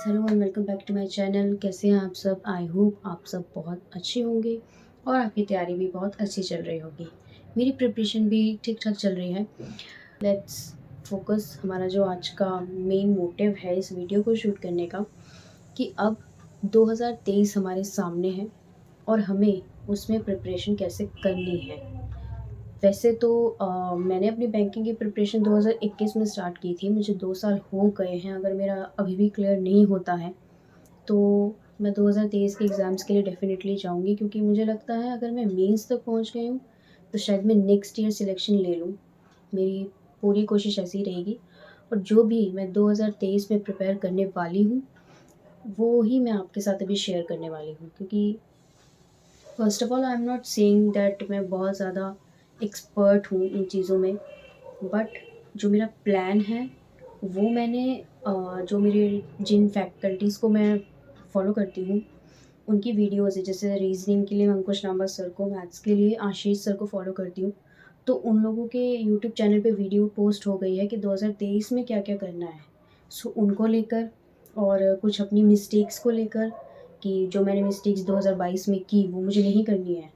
Hello and welcome back to my channel. कैसे हैं आप सब? आई होप आप सब बहुत अच्छे होंगे और आपकी तैयारी भी बहुत अच्छी चल रही होगी। मेरी प्रिपरेशन भी ठीक ठाक चल रही है। Let's focus. हमारा जो आज का मेन मोटिव है इस वीडियो को शूट करने का कि अब 2023 हमारे सामने है और हमें उसमें प्रिपरेशन कैसे करनी है। वैसे तो मैंने अपनी बैंकिंग की प्रिपरेशन 2021 में स्टार्ट की थी। मुझे 2 साल हो गए हैं। अगर मेरा अभी भी क्लियर नहीं होता है तो मैं 2023 के एग्ज़ाम्स के लिए डेफ़िनेटली जाऊँगी, क्योंकि मुझे लगता है अगर मैं मेंस तक पहुँच गई हूँ तो शायद मैं नेक्स्ट ईयर सिलेक्शन ले लूँ। मेरी पूरी कोशिश ऐसी ही रहेगी और जो भी मैं 2023 में प्रिपेयर करने वाली हूँ वो ही मैं आपके साथ अभी शेयर करने वाली हूँ। क्योंकि first of all I am not saying that मैं बहुत ज़्यादा एक्सपर्ट हूँ इन चीज़ों में, बट जो मेरा प्लान है वो मैंने जो मेरे जिन फैकल्टीज़ को मैं फॉलो करती हूँ उनकी वीडियोज़ है। जैसे रीज़निंग के लिए मैं अंकुश नामवर सर को, मैथ्स के लिए आशीष सर को फॉलो करती हूँ। तो उन लोगों के यूट्यूब चैनल पे वीडियो पोस्ट हो गई है कि 2023 में क्या-क्या करना है। सो उनको लेकर और कुछ अपनी मिस्टेक्स को लेकर कि जो मैंने मिस्टेक्स 2022 में की वो मुझे नहीं करनी है।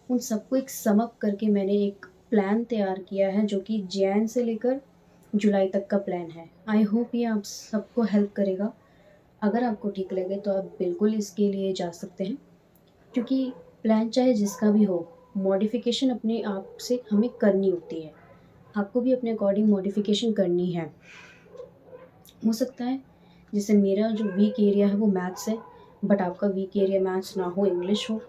उन सबको एक सम अप करके मैंने एक प्लान तैयार किया है जो कि जैन से लेकर जुलाई तक का प्लान है। आई होप ये आप सबको हेल्प करेगा। अगर आपको ठीक लगे तो आप बिल्कुल इसके लिए जा सकते हैं, क्योंकि प्लान चाहे जिसका भी हो, मॉडिफ़िकेशन अपने आप से हमें करनी होती है। आपको भी अपने अकॉर्डिंग मॉडिफ़िकेशन करनी है। हो सकता है जैसे मेरा जो वीक एरिया है वो मैथ्स है, बट आपका वीक एरिया मैथ्स ना हो, इंग्लिश हो,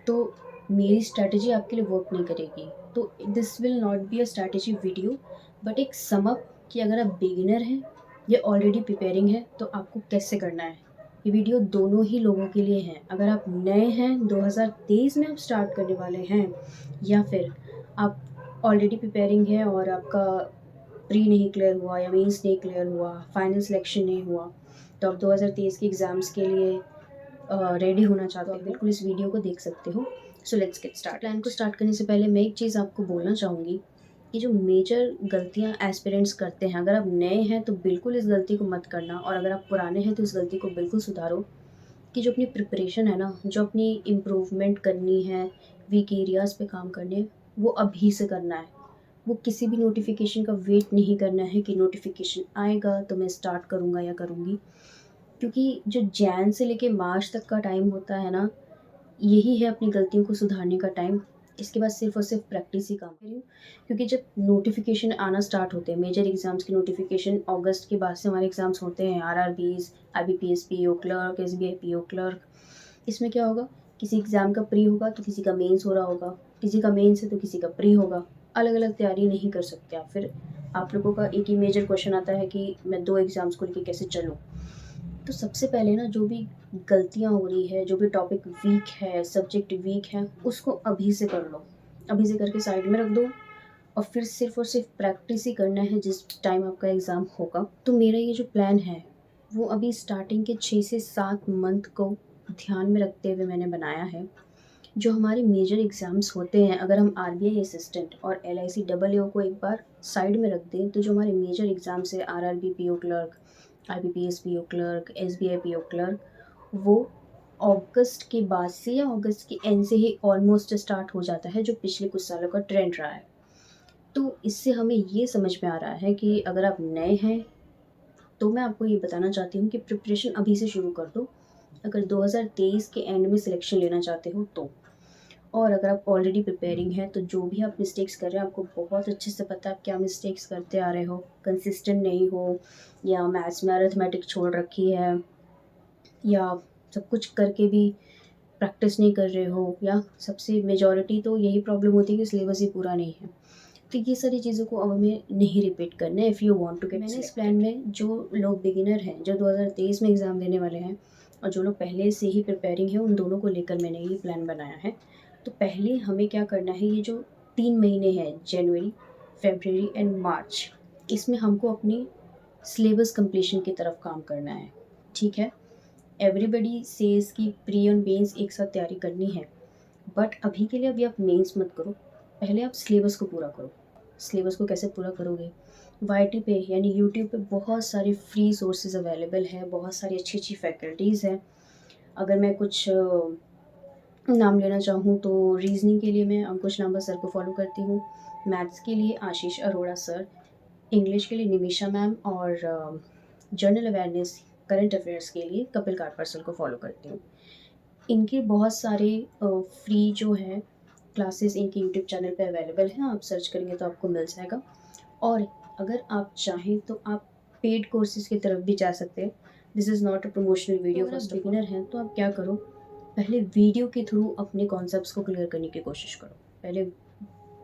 तो मेरी स्ट्रैटेजी आपके लिए वर्क नहीं करेगी। तो this will not be a strategy video, but एक सम अप कि अगर आप बिगिनर हैं या ऑलरेडी प्रिपेयरिंग है तो आपको कैसे करना है। ये वीडियो दोनों ही लोगों के लिए है। अगर आप नए हैं, 2023 में आप स्टार्ट करने वाले हैं, या फिर आप ऑलरेडी प्रिपेयरिंग है और आपका प्री नहीं क्लियर हुआ या मेंस नहीं क्लियर हुआ, फाइनल सिलेक्शन नहीं हुआ, तो आप 2023 के एग्ज़ाम्स के लिए रेडी होना चाहते हो, आप बिल्कुल इस वीडियो को देख सकते हो। So let's get start. Plan को स्टार्ट करने से पहले मैं एक चीज़ आपको बोलना चाहूँगी कि जो मेजर गलतियाँ एस्पिरेंट्स करते हैं, अगर आप नए हैं तो बिल्कुल इस गलती को मत करना, और अगर आप पुराने हैं तो इस गलती को बिल्कुल सुधारो। कि जो अपनी प्रिपरेशन है ना, जो अपनी इम्प्रूवमेंट करनी है, वीक एरियाज़ पे काम करने हैं, वो अभी से करना है। वो किसी भी नोटिफ़िकेशन का वेट नहीं करना है कि नोटिफ़िकेशन आएगा तो मैं स्टार्ट करूँगा या करूँगी। क्योंकि जो जैन से लेके मार्च तक का टाइम होता है ना, यही है अपनी गलतियों को सुधारने का टाइम। इसके बाद सिर्फ़ और सिर्फ़ प्रैक्टिस ही काम कर रही हूँ। क्योंकि जब नोटिफ़िकेशन आना स्टार्ट होते हैं, मेजर एग्ज़ाम्स के नोटिफ़िकेशन अगस्त के बाद से हमारे एग्ज़ाम्स होते हैं, RRBs, IBPS, PO clerk, SBI PO clerk. इसमें क्या होगा, किसी एग्ज़ाम का प्री होगा तो किसी का मेंस हो रहा होगा, किसी का मेंस है तो किसी का प्री होगा। अलग-अलग तैयारी नहीं कर सकते आप। फिर आप लोगों का एक ही मेजर क्वेश्चन आता है कि मैं 2 एग्ज़ाम्स को लेके कैसे चलूँ? तो सबसे पहले ना, जो भी गलतियाँ हो रही है, जो भी टॉपिक वीक है, सब्जेक्ट वीक है, उसको अभी से कर लो। अभी से करके साइड में रख दो और फिर सिर्फ़ और सिर्फ़ प्रैक्टिस ही करना है जिस टाइम आपका एग्ज़ाम होगा। तो मेरा ये जो प्लान है, वो अभी स्टार्टिंग के 6 से 7 मंथ को ध्यान में रखते हुए मैंने बनाया है। जो हमारे मेजर एग्ज़ाम्स होते हैं, अगर हम आरबीआई असिस्टेंट और एलआईसी डबल एओ को एक बार साइड में रख दें, तो जो हमारे मेजर एग्ज़ाम्स हैं, RRB PO clerk, IBPS PO clerk, SBI PO clerk, वो अगस्त के बाद से या अगस्त के एंड से ही ऑलमोस्ट स्टार्ट हो जाता है, जो पिछले कुछ सालों का ट्रेंड रहा है। तो इससे हमें ये समझ में आ रहा है कि अगर आप नए हैं, तो मैं आपको ये बताना चाहती हूँ कि प्रिपरेशन अभी से शुरू कर दो, अगर 2023 के एंड में सिलेक्शन लेना चाहते हो तो। और अगर आप ऑलरेडी प्रिपेयरिंग हैं तो जो भी आप मिस्टेक्स कर रहे हैं, आपको बहुत अच्छे से पता है आप क्या मिस्टेक्स करते आ रहे हो, कंसिस्टेंट नहीं हो, या मैथ्स में अरिथमेटिक छोड़ रखी है, या सब कुछ करके भी प्रैक्टिस नहीं कर रहे हो, या सबसे मेजॉरिटी तो यही प्रॉब्लम होती है कि सिलेबस ही पूरा नहीं है। तो ये सारी चीज़ों को अब हमें नहीं रिपीट करना है if you want to get selected. मैंने इस प्लान में जो लोग बिगिनर हैं, जो 2023 में एग्ज़ाम देने वाले हैं, और जो लोग पहले से ही प्रिपेयरिंग हैं, उन दोनों को लेकर मैंने ये प्लान बनाया है। तो पहले हमें क्या करना है, ये जो 3 महीने हैं, जनवरी, फ़रवरी एंड मार्च, इसमें हमको अपनी सिलेबस कंप्लीशन की तरफ काम करना है, ठीक है? एवरीबॉडी सेज़ कि प्री और मेंस एक साथ तैयारी करनी है, बट अभी के लिए अभी आप मेंस मत करो, पहले आप सिलेबस को पूरा करो। सिलेबस को कैसे पूरा करोगे? YT पे यानी यूट्यूब पे बहुत सारे फ्री सोर्सेज अवेलेबल हैं, बहुत सारी अच्छी अच्छी फैकल्टीज़ हैं। अगर मैं कुछ नाम लेना चाहूँ तो रीज़निंग के लिए मैं अंकुश लांबा सर को फॉलो करती हूँ, मैथ्स के लिए आशीष अरोड़ा सर, इंग्लिश के लिए निमिषा मैम और जनरल अवेयरनेस करंट अफेयर्स के लिए कपिल काटपार सर को फॉलो करती हूँ। इनके बहुत सारे फ्री जो है क्लासेस इनके यूट्यूब चैनल पे अवेलेबल हैं, आप सर्च करेंगे तो आपको मिल जाएगा। और अगर आप चाहें तो आप पेड कोर्सेज़ की तरफ भी जा सकते हैं। This is not a promotional video. First beginner हैं तो आप क्या करो, पहले वीडियो के थ्रू अपने कॉन्सेप्ट्स को क्लियर करने की कोशिश करो। पहले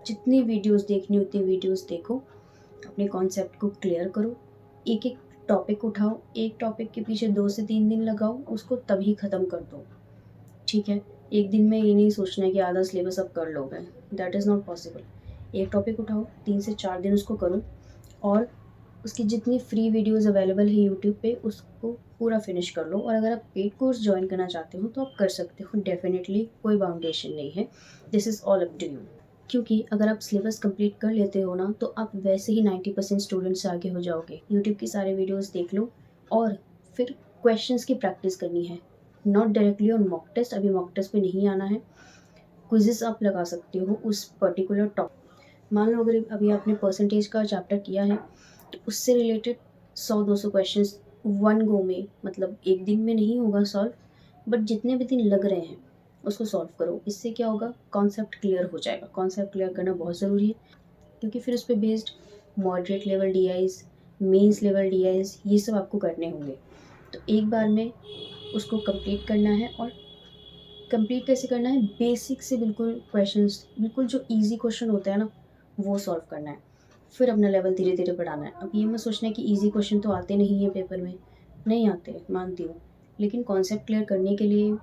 जितनी वीडियोस देखनी उतनी वीडियोस देखो, अपने कॉन्सेप्ट को क्लियर करो, एक एक टॉपिक उठाओ, एक टॉपिक के पीछे 2 से 3 दिन लगाओ, उसको तभी ख़त्म कर दो, ठीक है? एक दिन में ये नहीं सोचना है कि आधा सिलेबस आप कर लोगे, दैट इज़ नॉट पॉसिबल। एक टॉपिक उठाओ, 3 से 4 दिन उसको करो और उसकी जितनी फ्री वीडियोज़ अवेलेबल है यूट्यूब पे उसको पूरा फिनिश कर लो। और अगर आप पेड कोर्स जॉइन करना चाहते हो तो आप कर सकते हो, डेफिनेटली कोई बाउंडेशन नहीं है, this is all up to you. क्योंकि अगर आप सिलेबस कंप्लीट कर लेते हो ना तो आप वैसे ही 90% स्टूडेंट से आगे हो जाओगे। यूट्यूब की सारे वीडियोज़ देख लो और फिर क्वेश्चंस की प्रैक्टिस करनी है, not directly on mock test. अभी मॉक टेस्ट पे नहीं आना है, क्विज़ेस आप लगा सकते हो उस पर्टिकुलर टॉपिक। मान लो अगर अभी आपने परसेंटेज का चैप्टर किया है तो उससे रिलेटेड 100-200 क्वेश्चंस वन गो में, मतलब एक दिन में नहीं होगा सॉल्व, बट जितने भी दिन लग रहे हैं उसको सॉल्व करो। इससे क्या होगा, कॉन्सेप्ट क्लियर हो जाएगा। कॉन्सेप्ट क्लियर करना बहुत ज़रूरी है क्योंकि फिर उस पे based moderate level DIs, mains level DIs, ये सब आपको करने होंगे। तो एक बार में उसको कंप्लीट करना है। और कंप्लीट कैसे करना है, बेसिक से बिल्कुल क्वेश्चंस, बिल्कुल जो इजी क्वेश्चन होता है ना वो सॉल्व करना है, फिर अपना लेवल धीरे धीरे बढ़ाना है। अब ये मत सोचना है कि इजी क्वेश्चन तो आते नहीं हैं पेपर में, नहीं आते, मानती हूँ, लेकिन कॉन्सेप्ट क्लियर करने के लिए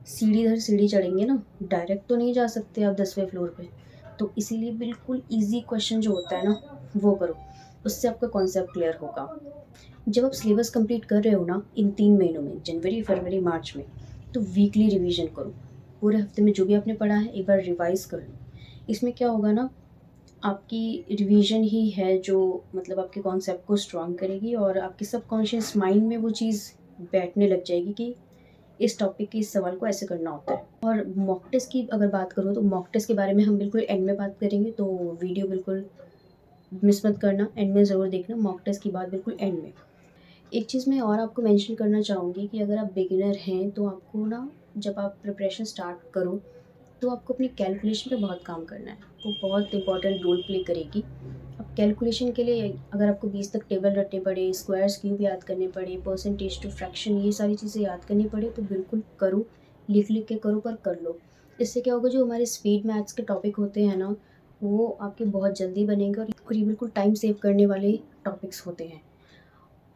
सीढ़ी दर सीढ़ी चढ़ेंगे ना, डायरेक्ट तो नहीं जा सकते आप 10वें फ्लोर पे। तो इसीलिए बिल्कुल ईजी क्वेश्चन जो होता है ना वो करो, उससे आपका कॉन्सेप्ट क्लियर होगा। जब आप सिलेबस कंप्लीट कर रहे हो ना इन 3 महीनों में, जनवरी फरवरी मार्च में, तो वीकली रिवीजन करो। पूरे हफ्ते में जो भी आपने पढ़ा है एक बार रिवाइज कर लो। इसमें क्या होगा ना, आपकी रिवीजन ही है जो मतलब आपके कॉन्सेप्ट को स्ट्रॉन्ग करेगी और आपके सबकॉन्शियस माइंड में वो चीज़ बैठने लग जाएगी कि इस टॉपिक के इस सवाल को ऐसे करना होता है। और मॉक टेस्ट की अगर बात करूँ तो मॉक टेस्ट के बारे में हम बिल्कुल एंड में बात करेंगे, तो वीडियो बिल्कुल मिस मत करना, एंड में ज़रूर देखना मॉक टेस्ट की बात, बिल्कुल एंड में। एक चीज़ मैं और आपको मेंशन करना चाहूँगी कि अगर आप बिगिनर हैं तो आपको ना, जब आप प्रिपरेशन स्टार्ट करो तो आपको अपनी कैलकुलेशन पे बहुत काम करना है, वो बहुत इंपॉर्टेंट रोल प्ले करेगी। अब कैलकुलेशन के लिए अगर आपको 20 तक टेबल रटने पड़े, स्क्वायर्स क्यूब याद करने पड़े, परसेंटेज टू फ्रैक्शन, ये सारी चीज़ें याद करनी पड़े तो बिल्कुल करो, लिख लिख के करो पर कर लो। इससे क्या होगा, जो हमारे स्पीड मैथ्स के टॉपिक होते हैं ना वो आपके बहुत जल्दी बनेंगे और ये बिल्कुल टाइम सेव करने वाले टॉपिक्स होते हैं।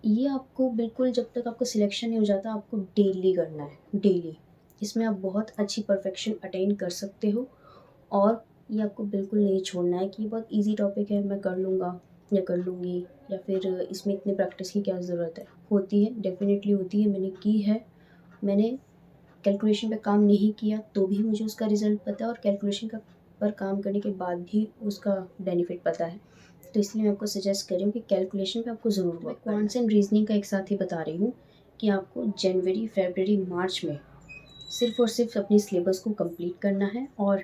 ये आपको बिल्कुल, जब तक आपका सिलेक्शन नहीं हो जाता, आपको डेली करना है, डेली। इसमें आप बहुत अच्छी परफेक्शन अटेन कर सकते हो। और ये आपको बिल्कुल नहीं छोड़ना है कि ये बहुत इजी टॉपिक है, मैं कर लूँगा या कर लूँगी, या फिर इसमें इतनी प्रैक्टिस की क्या ज़रूरत है। होती है, डेफ़िनेटली होती है, मैंने की है। मैंने कैलकुलेशन पे काम नहीं किया तो भी मुझे उसका रिज़ल्ट पता है, और कैलकुलेशन का पर काम करने के बाद भी उसका बेनिफिट पता है। तो इसलिए मैं आपको सजेस्ट कर रही हूँ कि कैलकुलेशन पे आपको ज़रूर वर्क करना है। क्वांट्स एंड रीजनिंग का एक साथ ही बता रही हूँ कि आपको जनवरी, फरवरी, मार्च में सिर्फ़ और सिर्फ अपनी सिलेबस को कंप्लीट करना है और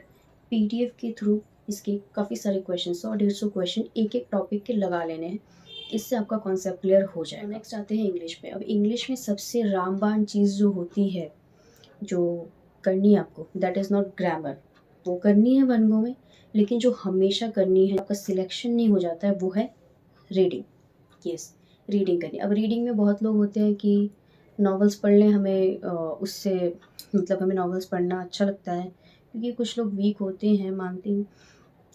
पीडीएफ के थ्रू इसके काफ़ी सारे क्वेश्चन, 100-150 क्वेश्चन एक-एक टॉपिक के लगा लेने हैं। इससे आपका कॉन्सेप्ट क्लियर हो जाएगा। नेक्स्ट आते हैं इंग्लिश पे। अब इंग्लिश में सबसे रामबाण चीज़ जो होती है, जो करनी है आपको, दैट इज़ नॉट ग्रामर। वो करनी है वन गो में, लेकिन जो हमेशा करनी है, आपका सिलेक्शन नहीं हो जाता है, वो है रीडिंग। यस, रीडिंग करनी। अब रीडिंग में बहुत लोग होते हैं कि नॉवेल्स पढ़ लें, हमें उससे मतलब हमें नॉवेल्स पढ़ना अच्छा लगता है क्योंकि कुछ लोग वीक होते हैं, मानती हूँ।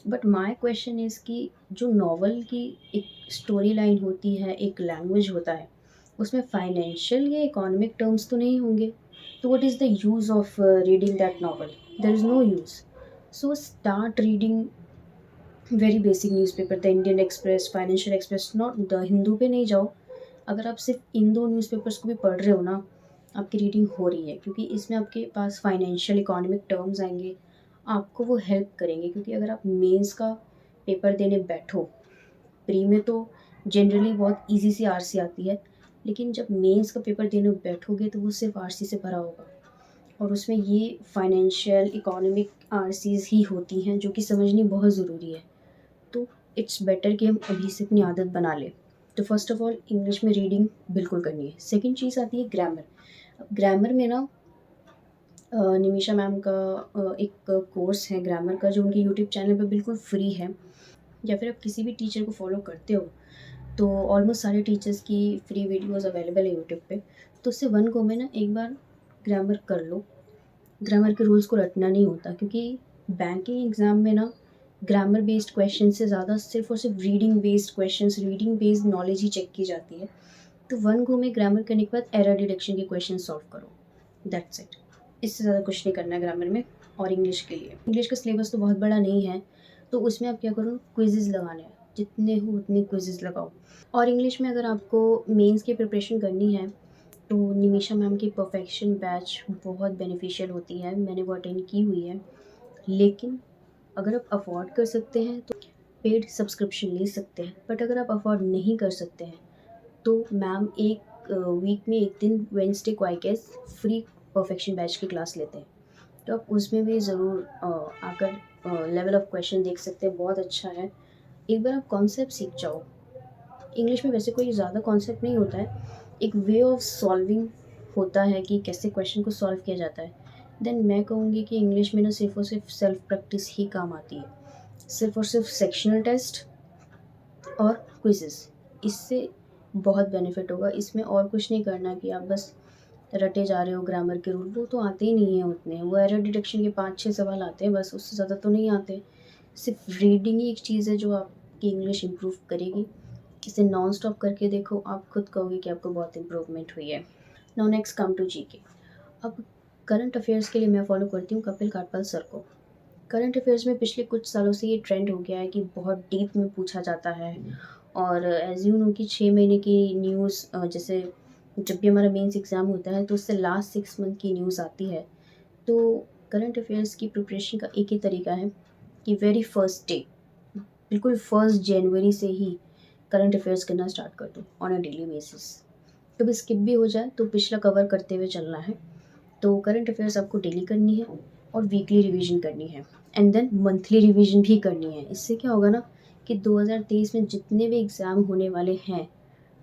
बट माय क्वेश्चन इज़ कि जो नॉवल की एक स्टोरी लाइन होती है, एक लैंग्वेज होता है, उसमें फाइनेंशियल या इकोनॉमिक टर्म्स तो नहीं होंगे, तो what is the use of reading that novel? There is no use. So start reading very basic newspaper, the Indian Express, Financial Express, not the Hindu पे नहीं जाओ। अगर आप सिर्फ इन 2 न्यूज़पेपर्स को भी पढ़ रहे हो ना, आपकी रीडिंग हो रही है, क्योंकि इसमें आपके पास फाइनेंशियल इकोनॉमिक टर्म्स आएंगे, आपको वो हेल्प करेंगे। क्योंकि अगर आप मेंस का पेपर देने बैठो, प्री में तो जनरली बहुत ईज़ी सी आरसी आती है, लेकिन जब मेंस का पेपर देने बैठोगे तो वो सिर्फ़ आरसी से भरा होगा और उसमें ये फाइनेंशियल, इकोनॉमिक आरसीज़ ही होती हैं जो कि समझनी बहुत ज़रूरी है। तो इट्स बेटर कि हम अभी से अपनी आदत बना लें। तो फर्स्ट ऑफ़ ऑल इंग्लिश में रीडिंग बिल्कुल करनी है। सेकंड चीज़ आती है ग्रामर। अब ग्रामर में ना निमिषा मैम का एक कोर्स है ग्रामर का जो उनके यूट्यूब चैनल पे बिल्कुल फ्री है, या फिर आप किसी भी टीचर को फॉलो करते हो तो ऑलमोस्ट सारे टीचर्स की फ्री वीडियोस अवेलेबल है यूट्यूब पे। तो उससे वन गो में ना एक बार ग्रामर कर लो। ग्रामर के रूल्स को रटना नहीं होता, क्योंकि बैंकिंग एग्ज़ाम में ना ग्रामर बेस्ड क्वेश्चन से ज़्यादा सिर्फ और सिर्फ reading based questions, reading based knowledge ही चेक की जाती है। तो वन गो में ग्रामर करने के बाद एरर डिटेक्शन के क्वेश्चन सॉल्व करो, दैट्स इट। इससे ज़्यादा कुछ नहीं करना है ग्रामर में। और इंग्लिश के लिए, इंग्लिश का सिलेबस तो बहुत बड़ा नहीं है, तो उसमें आप क्या करो, क्विज़ेज़ लगाने हैं, जितने हो उतने क्विज़ेज़ लगाओ। और इंग्लिश में अगर आपको मेंस की प्रिपरेशन करनी है तो निमिषा मैम की परफेक्शन बैच बहुत बेनिफिशियल होती है, मैंने वो अटेंड की हुई है। लेकिन अगर आप अफोर्ड कर सकते हैं तो पेड सब्सक्रिप्शन ले सकते हैं, बट अगर आप अफोर्ड नहीं कर सकते हैं तो मैम एक वीक में एक दिन वेडनेसडे को I guess free perfection batch की क्लास लेते हैं। तो आप उसमें भी ज़रूर आकर लेवल ऑफ क्वेश्चन देख सकते हैं, बहुत अच्छा है। एक बार आप कॉन्सेप्ट सीख जाओ। इंग्लिश में वैसे कोई ज़्यादा कॉन्सेप्ट नहीं होता है, एक वे ऑफ सॉल्विंग होता है कि कैसे क्वेश्चन को सॉल्व किया जाता है। देन मैं कहूँगी कि इंग्लिश में ना सिर्फ़ और सिर्फ सेल्फ प्रैक्टिस ही काम आती है। सिर्फ़ और सिर्फ सेक्शनल टेस्ट और क्विज़ेज़, इससे बहुत बेनिफिट होगा। इसमें और कुछ नहीं करना कि आप बस रटे जा रहे हो ग्रामर के रूल, वो तो आते ही नहीं हैं उतने। वो एरर डिटेक्शन के 5-6 सवाल आते हैं बस, उससे ज़्यादा तो नहीं आते। सिर्फ रीडिंग ही एक चीज़ है जो आपकी इंग्लिश इम्प्रूव करेगी। इसे नॉन स्टॉप करके देखो, आप खुद कहोगे कि आपको बहुत इम्प्रूवमेंट हुई है। Now next come to GK. अब करंट अफेयर्स के लिए मैं फॉलो करती हूँ कपिल काटपाल सर को। करंट अफेयर्स में पिछले कुछ सालों से ये ट्रेंड हो गया है कि बहुत डीप में पूछा जाता है। और एज़ यू नो कि 6 महीने की न्यूज़, जैसे जब भी हमारा मेंस एग्ज़ाम होता है तो उससे लास्ट 6 मंथ की न्यूज़ आती है। तो करंट अफेयर्स की प्रिपरेशन का एक ही तरीका है कि वेरी फर्स्ट डे, बिल्कुल 1 जनवरी से ही करंट अफेयर्स करना स्टार्ट कर दो ऑन अ डेली बेसिस। कभी स्किप भी हो जाए तो पिछला कवर करते हुए चलना है। तो करंट अफेयर्स आपको डेली करनी है और वीकली रिवीजन करनी है, एंड देन मंथली रिवीजन भी करनी है। इससे क्या होगा ना कि 2023 में जितने भी एग्ज़ाम होने वाले हैं,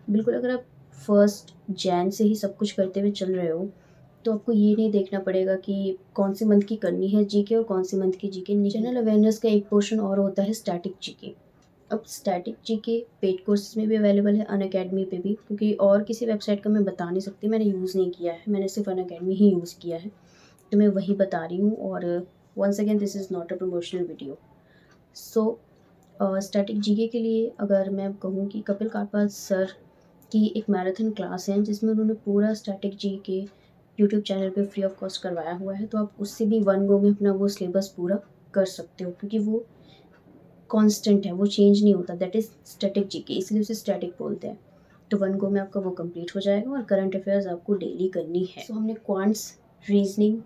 बिल्कुल अगर आप 1 जैन से ही सब कुछ करते हुए चल रहे हो तो आपको ये नहीं देखना पड़ेगा कि कौन से मंथ की करनी है जीके और कौन से मंथ की जीके नहीं। जनरल अवेयरनेस का एक पोर्शन और होता है स्टैटिक जीके। अब स्टैटिक जीके पेड कोर्सेज में भी अवेलेबल है, अनअकैडमी पे भी, क्योंकि और किसी वेबसाइट का मैं बता नहीं सकती, मैंने यूज़ नहीं किया है, मैंने सिर्फ अनअकैडमी ही यूज़ किया है, तो मैं वही बता रही हूँ। और once again this is not a promotional video. So static GK के लिए अगर मैं कहूँ कि कपिल काटपाल सर की एक मैराथन क्लास है जिसमें उन्होंने पूरा स्टैटिक जीके यूट्यूब चैनल पे फ्री ऑफ कॉस्ट करवाया हुआ है, तो आप उससे भी वन गो में अपना वो सिलेबस पूरा कर सकते हो, क्योंकि वो कांस्टेंट है, वो चेंज नहीं होता। दैट इज़ स्टैटिक जीके, इसलिए उसे स्टैटिक बोलते हैं। तो वन गो में आपका वो कंप्लीट हो जाएगा और करंट अफेयर्स आपको डेली करनी है। सो हमने क्वांट्स, रीजनिंग,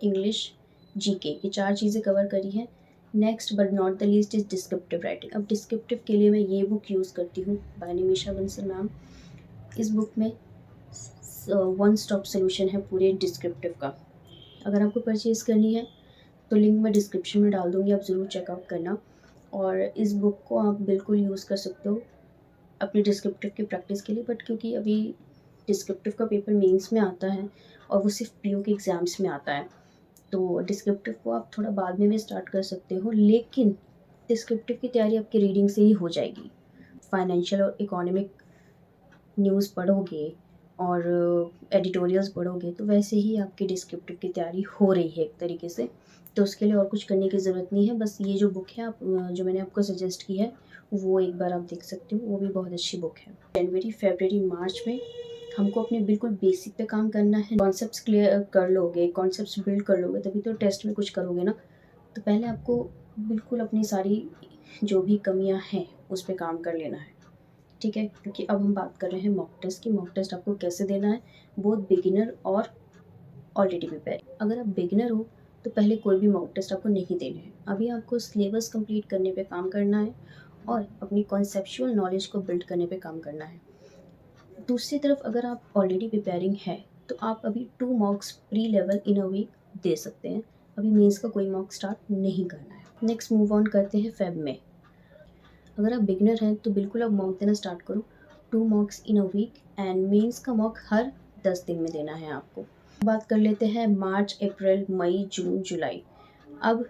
इंग्लिश, जीके ये 4 चीज़ें कवर करी हैं। Next but not the least is descriptive writing. अब डिस्क्रिप्टिव के लिए मैं ये बुक यूज़ करती हूँ बाय निमिषा बंसल मैम। इस बुक में वन स्टॉप सोल्यूशन है पूरे डिस्क्रिप्टिव का। अगर आपको परचेज़ करनी है तो लिंक मैं डिस्क्रिप्शन में डाल दूँगी, आप ज़रूर चेकआउट करना। और इस बुक को आप बिल्कुल यूज़ कर सकते हो अपनी डिस्क्रिप्टिव की प्रैक्टिस के लिए, बट क्योंकि अभी डिस्क्रिप्टिव का पेपर मेंस में आता है और वो सिर्फ पीयू के एग्ज़ाम्स में आता है, तो डिस्क्रिप्टिव को आप थोड़ा बाद में भी स्टार्ट कर सकते हो, लेकिन डिस्क्रिप्टिव की तैयारी आपकी रीडिंग से ही हो जाएगी। फाइनेंशियल और इकोनॉमिक न्यूज़ पढ़ोगे और एडिटोरियल्स पढ़ोगे तो वैसे ही आपकी डिस्क्रिप्टिव की तैयारी हो रही है एक तरीके से। तो उसके लिए और कुछ करने की ज़रूरत नहीं है, बस ये जो बुक है आप जो मैंने आपको सजेस्ट की है वो एक बार आप देख सकते हो, वो भी बहुत अच्छी बुक है। जनवरी, फरवरी, मार्च में हमको अपने बिल्कुल बेसिक पे काम करना है। कॉन्सेप्ट्स क्लियर कर लोगे, कॉन्सेप्ट्स बिल्ड कर लोगे तभी तो टेस्ट में कुछ करोगे ना। तो पहले आपको बिल्कुल अपनी सारी जो भी कमियाँ हैं उस पे काम कर लेना है, ठीक है? क्योंकि अब हम बात कर रहे हैं मॉक टेस्ट की। मॉक टेस्ट आपको कैसे देना है, बोथ बिगिनर और ऑलरेडी प्रिपेयर। अगर आप बिगिनर हो तो पहले कोई भी मॉक टेस्ट आपको नहीं देने हैं। अभी आपको सिलेबस कंप्लीट करने पे काम करना है और अपनी कॉन्सेप्चुअल नॉलेज को बिल्ड करने पे काम करना है। दूसरी तरफ अगर आप ऑलरेडी प्रिपेयरिंग है तो आप अभी 2 mocks pre level in a week दे सकते हैं। अभी मेंस का कोई मॉक स्टार्ट नहीं करना है। नेक्स्ट मूव ऑन करते हैं फेब में। अगर आप बिगिनर हैं तो बिल्कुल आप मॉक देना स्टार्ट करो। 2 mocks in a week and mains का मॉक हर 10 दिन में देना है आपको। बात कर लेते हैं मार्च, अप्रैल, मई, जून, जुलाई। अब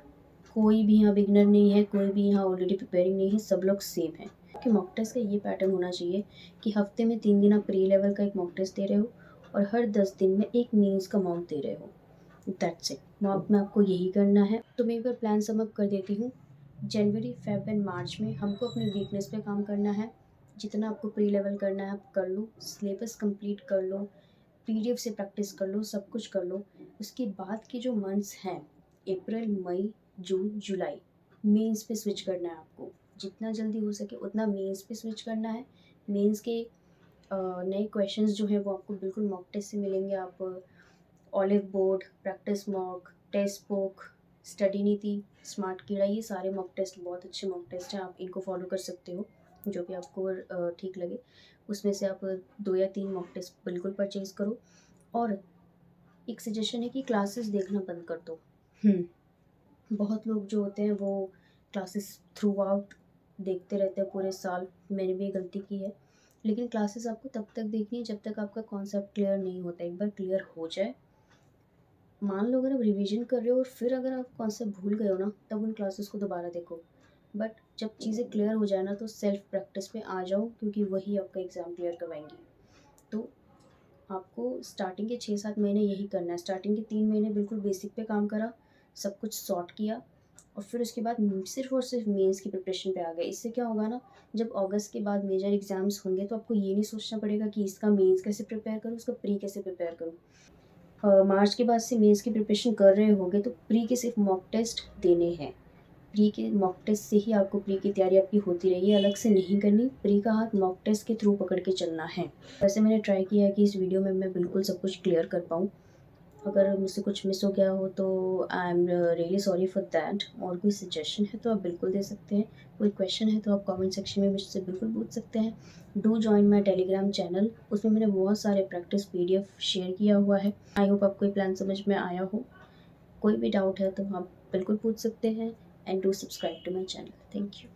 कोई भी यहाँ बिगिनर नहीं है, कोई भी यहाँ ऑलरेडी प्रिपेयरिंग नहीं है, सब लोग सेम हैं। कि मॉक टेस्ट का ये पैटर्न होना चाहिए कि हफ्ते में 3 दिन आप प्री लेवल का एक मॉक टेस्ट दे रहे हो और हर 10 दिन में एक मेंस का मॉक दे रहे हो। That's it. मॉक में आपको यही करना है। तो मैं एक बार प्लान सम अप कर देती हूँ। जनवरी, फेब एंड मार्च में हमको अपनी वीकनेस पे काम करना है। जितना आपको प्री लेवल करना है आप कर लो, सिलेबस कंप्लीट कर लो, पीडीएफ से प्रैक्टिस कर लो, सब कुछ कर लो। उसके बाद के जो मंथ्स हैं अप्रैल, मई, जून, जुलाई, मेंस पे स्विच करना है आपको। जितना जल्दी हो सके उतना मेंस पे स्विच करना है। मेंस के नए क्वेश्चंस जो हैं वो आपको बिल्कुल मॉक टेस्ट से मिलेंगे। आप Oliveboard, practice mock, test book, study Niti, smart keeda, ये सारे मॉक टेस्ट बहुत अच्छे मॉक टेस्ट हैं। आप इनको फॉलो कर सकते हो जो भी आपको ठीक लगे। उसमें से आप 2 या 3 मॉक टेस्ट बिल्कुल परचेज़ करो। और एक सजेशन है कि क्लासेस देखना बंद कर दो। बहुत लोग जो होते हैं वो क्लासेस थ्रू आउट देखते रहते हैं पूरे साल। मैंने भी ये गलती की है। लेकिन क्लासेस आपको तब तक देखनी है जब तक आपका कॉन्सेप्ट क्लियर नहीं होता। एक बार क्लियर हो जाए, मान लो अगर आप रिवीजन कर रहे हो और फिर अगर आप कॉन्सेप्ट भूल गए हो ना, तब उन क्लासेस को दोबारा देखो। बट जब चीज़ें क्लियर हो जाए ना तो सेल्फ प्रैक्टिस पे आ जाओ, क्योंकि वही आपका एग्ज़ाम क्लियर करवाएंगी। तो आपको स्टार्टिंग के 6-7 महीने यही करना है। स्टार्टिंग के 3 महीने बिल्कुल बेसिक पे काम करा, सब कुछ सॉर्ट किया और फिर उसके बाद सिर्फ़ और सिर्फ मेंस की प्रिपरेशन पे आ गए। इससे क्या होगा ना, जब अगस्त के बाद मेजर एग्ज़ाम्स होंगे तो आपको ये नहीं सोचना पड़ेगा कि इसका मेंस कैसे प्रिपेयर करूँ, उसका प्री कैसे प्रिपेयर करूँ। मार्च के बाद से मेंस की प्रिपरेशन कर रहे होगे तो प्री के सिर्फ मॉक टेस्ट देने हैं। प्री के मॉक टेस्ट से ही आपको प्री की तैयारी आपकी होती रही है, अलग से नहीं करनी। प्री का हाथ मॉक टेस्ट के थ्रू पकड़ के चलना है। वैसे मैंने ट्राई किया है कि इस वीडियो में मैं बिल्कुल सब कुछ क्लियर कर पाऊँ। अगर मुझसे कुछ मिस हो गया हो तो I am really sorry for that. और कोई सजेशन है तो आप बिल्कुल दे सकते हैं। कोई क्वेश्चन है तो आप कमेंट सेक्शन में मुझसे बिल्कुल पूछ सकते हैं। Do join my Telegram channel, उसमें मैंने बहुत सारे प्रैक्टिस पीडीएफ शेयर किया हुआ है। आई होप आपको ये प्लान समझ में आया हो। कोई भी डाउट है तो आप बिल्कुल पूछ सकते हैं। And do subscribe to my channel. Thank you.